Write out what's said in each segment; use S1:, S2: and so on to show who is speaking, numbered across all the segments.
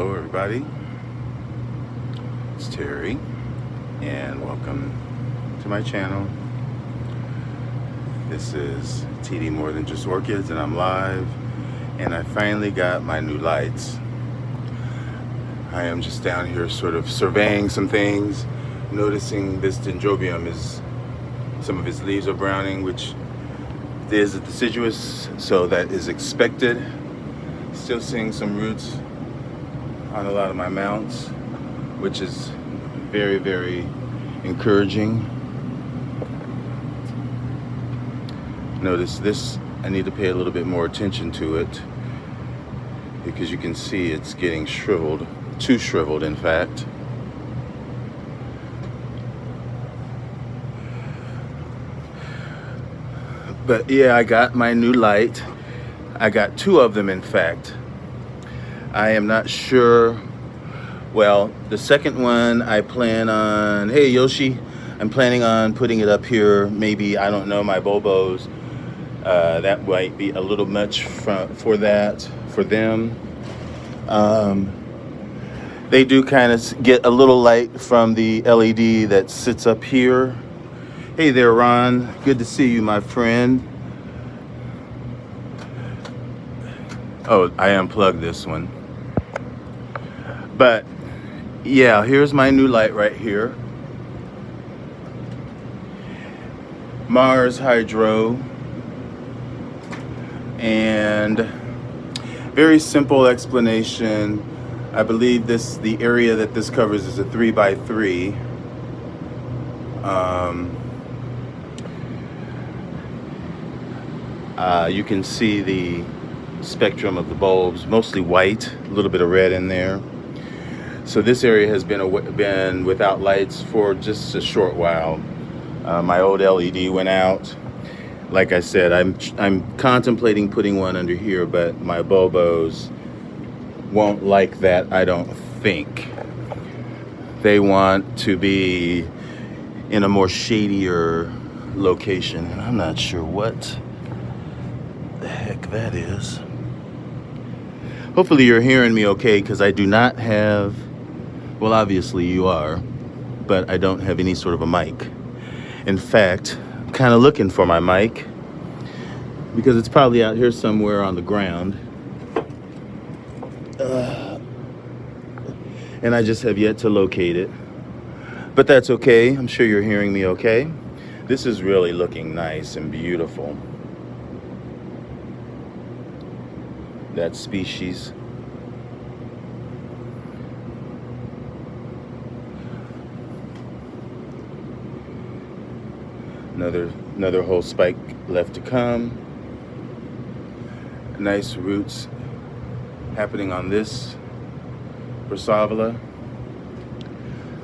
S1: Hello everybody, it's Terry and welcome to my channel. This is TD More Than Just Orchids and I'm live, and I finally got my new lights. I am just down here sort of surveying some things, noticing this dendrobium is, some of its leaves are browning, which is a deciduous, so that is expected. Still seeing some roots on a lot of my mounts, which is very, very encouraging. Notice this, I need to pay a little bit more attention to it because you can see it's getting shriveled, too shriveled in fact. But yeah, I got my new light. I got two of them in fact. I am not sure. Well, the second one I plan on, hey Yoshi, I'm planning on putting it up here. Maybe, I don't know, my Bobos. That might be a little much for them. They do kind of get a little light from the LED that sits up here. Hey there, Ron. Good to see you, my friend. Oh, I unplugged this one. But yeah, here's my new light right here. Mars Hydro. And very simple explanation. I believe the area that this covers is a 3x3. You can see the spectrum of the bulbs, mostly white, a little bit of red in there. So this area has been without lights for just a short while. My old LED went out. Like I said, I'm contemplating putting one under here, but my Bobos won't like that, I don't think. They want to be in a more shadier location, and I'm not sure what the heck that is. Hopefully you're hearing me okay, because I do not have, well obviously you are, but I don't have any sort of a mic. In fact, I'm kind of looking for my mic because it's probably out here somewhere on the ground. And I just have yet to locate it. But that's okay, I'm sure you're hearing me okay. This is really looking nice and beautiful. That species. Another whole spike left to come. Nice roots happening on this Brassavola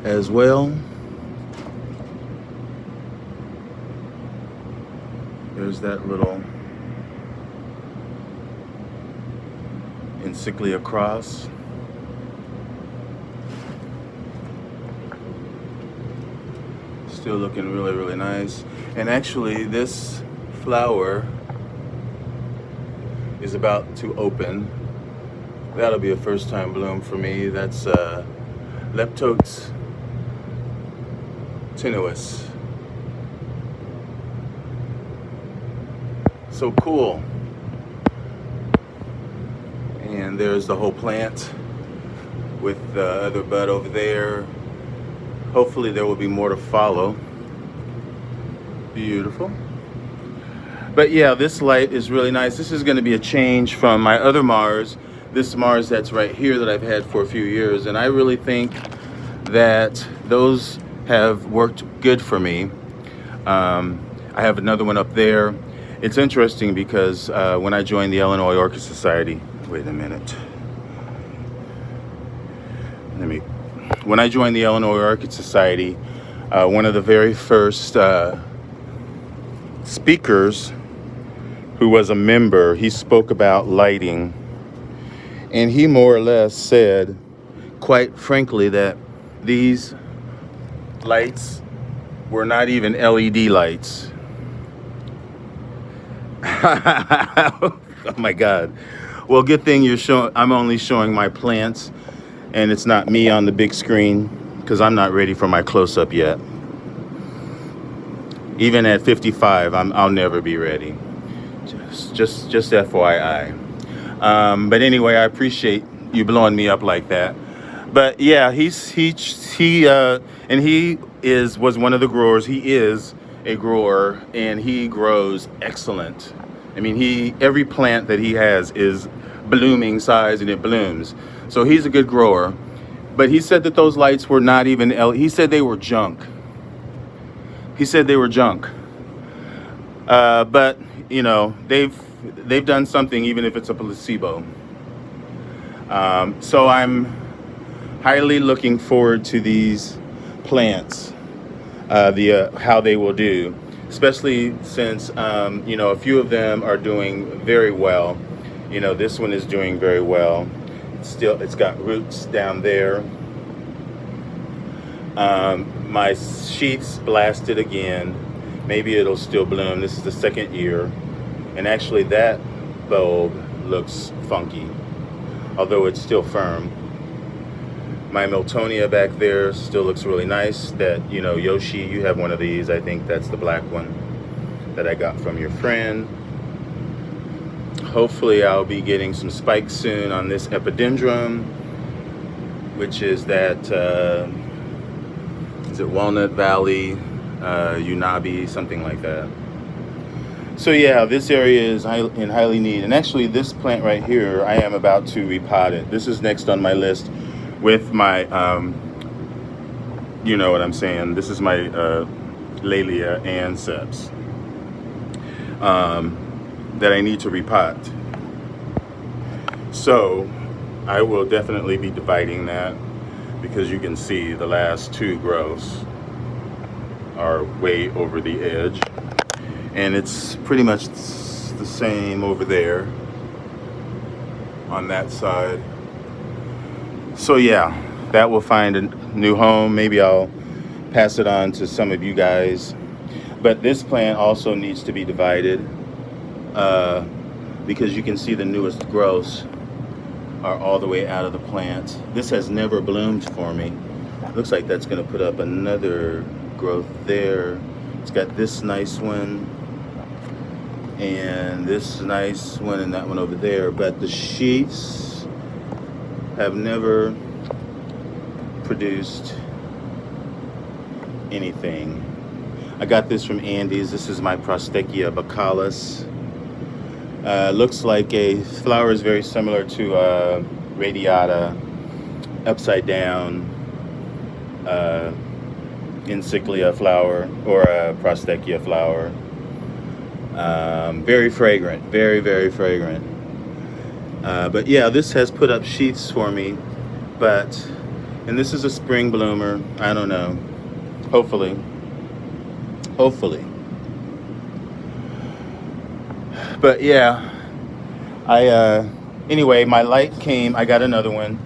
S1: as well. There's that little Encyclia cross. Still looking really, really nice. And actually this flower is about to open. That'll be a first time bloom for me. That's Leptotes tenuis. So cool. And there's the whole plant with the other bud over there. Hopefully there will be more to follow. Beautiful. But yeah, this light is really nice. This is going to be a change from my other Mars. This Mars that's right here that I've had for a few years. And I really think that those have worked good for me. I have another one up there. It's interesting because when I joined the Illinois Orchid Society, wait a minute. When I joined the Illinois Orchid Society, one of the very first speakers who was a member, he spoke about lighting. And he more or less said, quite frankly, that these lights were not even LED lights. Oh my God. Well, good thing I'm only showing my plants. and it's not me on the big screen because I'm not ready for my close-up yet. Even at 55, I'll never be ready. Just FYI. But anyway, I appreciate you blowing me up like that. But yeah, he was one of the growers. He is a grower, and he grows excellent. I mean, every plant that he has is blooming size, and it blooms. So he's a good grower. But he said that those lights were not even he said they were junk. He said they were junk. But you know, they've done something, even if it's a placebo. So I'm highly looking forward to these plants, how they will do, especially since you know, a few of them are doing very well. You know, this one is doing very well. It's got roots down there. My sheath's blasted again. Maybe it'll still bloom. This is the second year. And actually that bulb looks funky, although it's still firm. My Miltonia back there still looks really nice. That, you know, Yoshi, you have one of these. I think that's the black one that I got from your friend. Hopefully I'll be getting some spikes soon on this epidendrum, which is that, is it Walnut Valley, Unabi, something like that. So yeah, this area is in highly need. And actually this plant right here, I am about to repot it. This is next on my list with my, you know what I'm saying. This is my Laelia anceps that I need to repot. So I will definitely be dividing that, because you can see the last two growths are way over the edge. And it's pretty much the same over there on that side. So yeah, that will find a new home. Maybe I'll pass it on to some of you guys. But this plant also needs to be divided, because you can see the newest growths are all the way out of the plant. This has never bloomed for me. Looks like that's going to put up another growth there. It's got this nice one and this nice one and that one over there, but the sheaths have never produced anything. I got this from Andy's. This is my Prostechia bacalis. Looks like a flower is very similar to radiata, upside down encyclia flower, or a Prostechia flower. Very fragrant, very fragrant. But yeah, this has put up sheaths for me. And this is a spring bloomer. I don't know. Hopefully. But yeah, anyway, my light came. I got another one.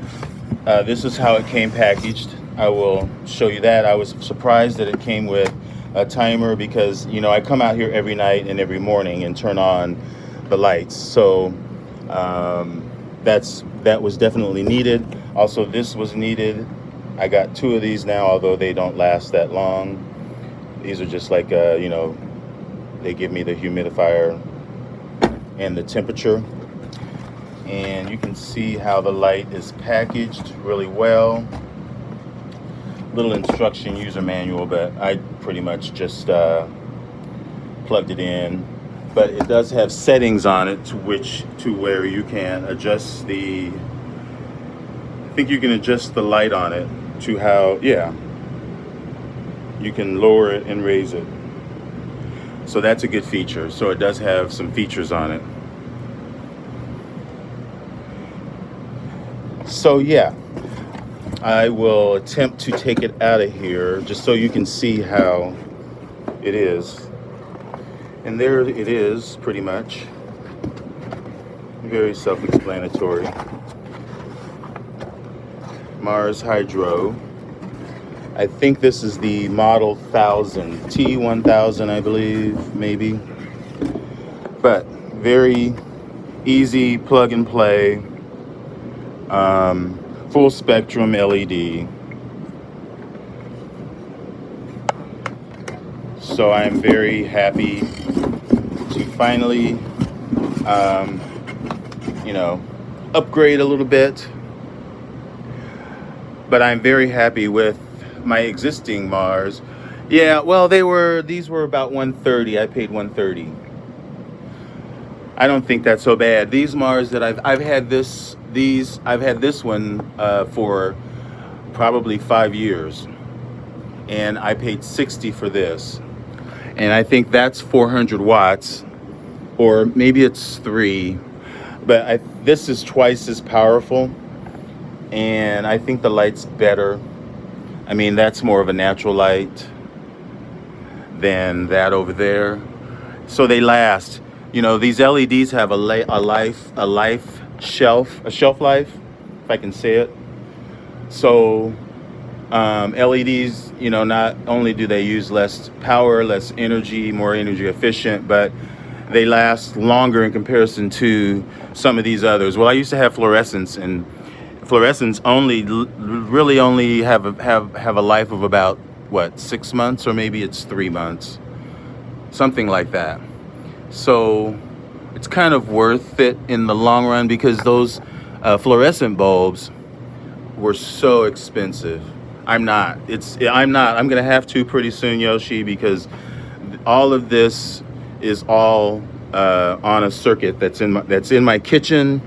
S1: This is how it came packaged. I will show you that. I was surprised that it came with a timer, because, you know, I come out here every night and every morning and turn on the lights. So that was definitely needed. Also, this was needed. I got two of these now, although they don't last that long. These are just like, you know, they give me the humidifier and the temperature. And you can see how the light is packaged really well. Little instruction user manual, but I pretty much just plugged it in. But it does have settings on it to where you can adjust I think you can adjust the light on it to how, yeah, you can lower it and raise it. So that's a good feature. So it does have some features on it. So yeah, I will attempt to take it out of here just so you can see how it is. And there it is, pretty much. Very self-explanatory. Mars Hydro. I think this is the Model 1000, T1000, I believe, maybe. But very easy plug and play. full spectrum LED. So I'm very happy to finally, you know, upgrade a little bit. But I'm very happy with my existing Mars. Yeah, well, these were about 130. I paid 130. I don't think that's so bad. These Mars that I've had this one for probably 5 years, and I paid 60 for this, and I think that's 400 watts, or maybe it's 3, but this is twice as powerful, and I think the light's better. I mean, that's more of a natural light than that over there, so they last. You know, these LEDs have a shelf life, if I can say it. So LEDs, you know, not only do they use less power, less energy, more energy efficient, but they last longer in comparison to some of these others. Well, I used to have fluorescents, and fluorescents really only have a life of about, what, 6 months, or maybe it's 3 months, something like that. So it's kind of worth it in the long run, because those fluorescent bulbs were so expensive. I'm gonna have to pretty soon, Yoshi, because all of this is all on a circuit that's in my kitchen.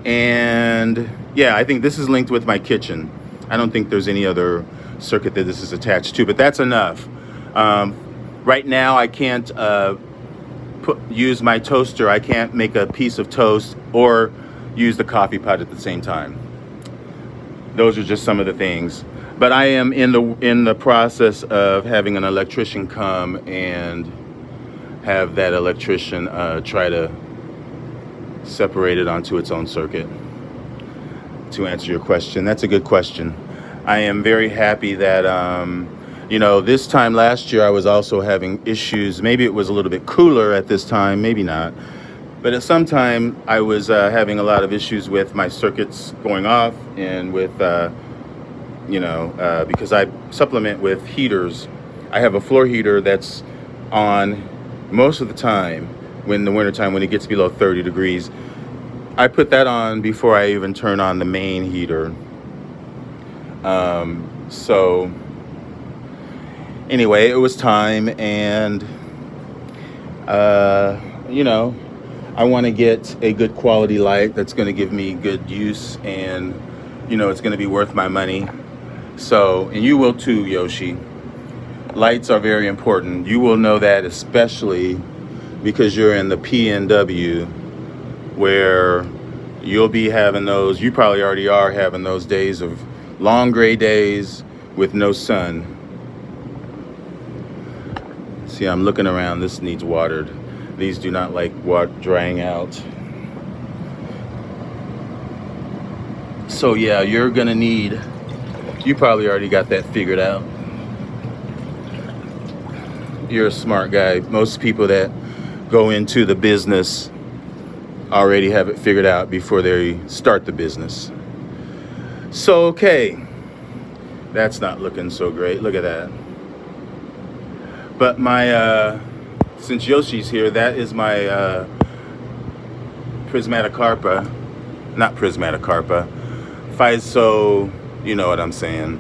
S1: And yeah, I think this is linked with my kitchen. I don't think there's any other circuit that this is attached to, but that's enough. Right now I can't use my toaster. I can't make a piece of toast or use the coffee pot at the same time. Those are just some of the things. But I am in the process of having an electrician come and have that electrician try to separate it onto its own circuit. To answer your question, that's a good question. I am very happy that you know, this time last year I was also having issues. Maybe it was a little bit cooler at this time, maybe not. But at some time I was having a lot of issues with my circuits going off, and with, you know, because I supplement with heaters. I have a floor heater that's on most of the time when the wintertime, when it gets below 30 degrees. I put that on before I even turn on the main heater. So anyway, it was time, and you know, I want to get a good quality light that's going to give me good use, and you know, it's going to be worth my money. So, and you will too, Yoshi. Lights are very important. You will know that, especially because you're in the PNW, where you'll be having those, you probably already are having those days of long gray days with no sun. See, I'm looking around. This needs watered. These do not like drying out. So yeah, you're gonna need, you probably already got that figured out. You're a smart guy. Most people that go into the business already have it figured out before they start the business. So, okay, that's not looking so great. Look at that. But my, since Yoshi's here, that is my Prismaticarpa, not Prismaticarpa, Physo, you know what I'm saying,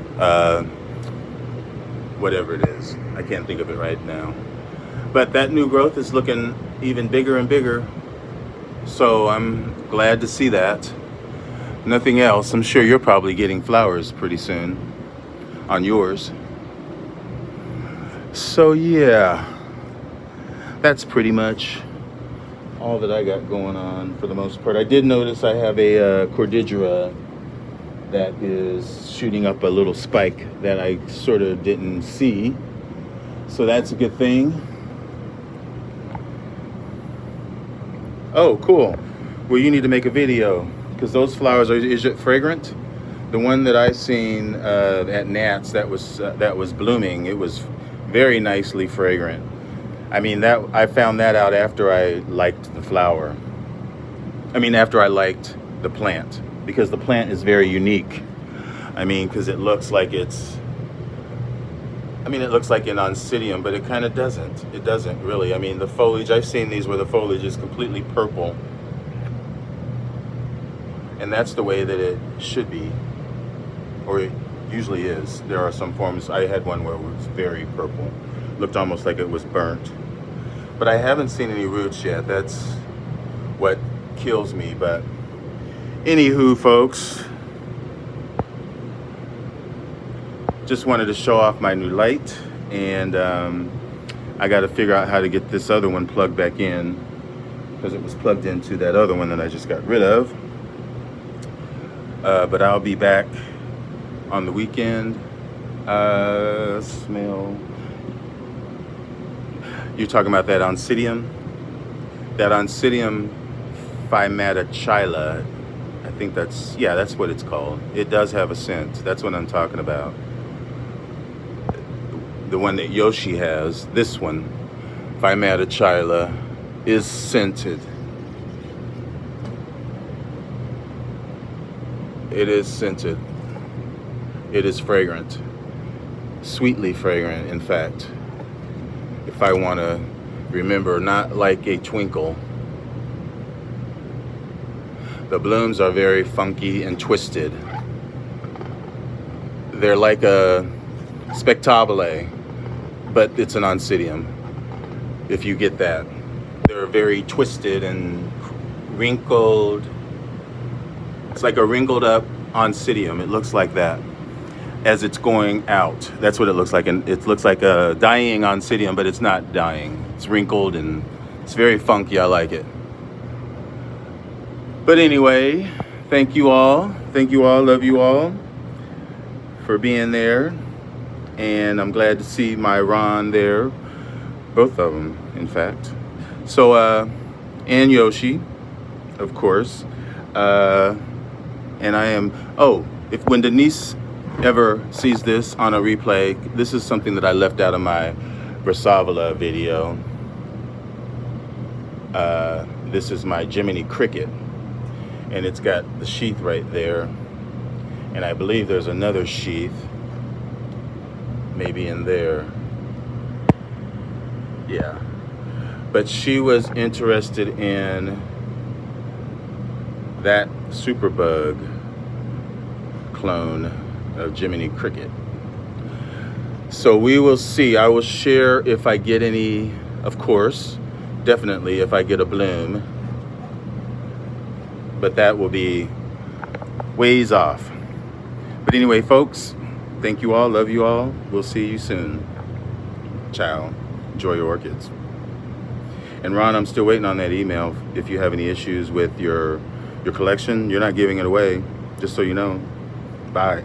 S1: whatever it is. I can't think of it right now. But that new growth is looking even bigger and bigger. So I'm glad to see that. Nothing else. I'm sure you're probably getting flowers pretty soon on yours. So yeah, that's pretty much all that I got going on for the most part. I did notice I have a Cordillera that is shooting up a little spike that I sort of didn't see. So that's a good thing. Oh, cool. Well, you need to make a video, because those flowers is it fragrant? The one that I seen at Nat's that was blooming, it was very nicely fragrant. I mean, that I found that out after I liked the flower. I mean, after I liked the plant, because the plant is very unique. I mean, because it looks like it's, I mean, it looks like an oncidium, but it kind of doesn't. It doesn't really. I mean, the foliage, I've seen these where the foliage is completely purple. And that's the way that it should be, or it usually is. There are some forms. I had one where it was very purple. Looked almost like it was burnt. But I haven't seen any roots yet. That's what kills me. But anywho, folks, just wanted to show off my new light, and I got to figure out how to get this other one plugged back in, because it was plugged into that other one that I just got rid of. But I'll be back on the weekend. Smell. You're talking about that oncidium? That oncidium Fimatachila. I think that's, yeah, that's what it's called. It does have a scent. That's what I'm talking about. The one that Yoshi has, this one, Fimatachila, is scented. It is scented. It is fragrant. Sweetly fragrant, in fact. If I want to remember, not like a twinkle. The blooms are very funky and twisted. They're like a spectabile, but it's an oncidium, if you get that. They're very twisted and wrinkled. It's like a wrinkled up oncidium. It looks like that as it's going out. That's what it looks like. And it looks like a dying oncidium, but it's not dying. It's wrinkled and it's very funky. I like it. But anyway, thank you all. Thank you all. Love you all for being there. And I'm glad to see my Ron there. Both of them, in fact. So, and Yoshi, of course. And I am, if when Denise ever sees this on a replay, this is something that I left out of my Brassavola video. This is my Jiminy Cricket, and it's got the sheath right there. And I believe there's another sheath, maybe in there. Yeah. But she was interested in that superbug clone of Jiminy Cricket. So we will see. I will share if I get any, of course, definitely if I get a bloom. But that will be ways off. But anyway, folks, thank you all. Love you all. We'll see you soon. Ciao. Enjoy your orchids. And Ron, I'm still waiting on that email. If you have any issues with your collection, you're not giving it away, just so you know. Bye.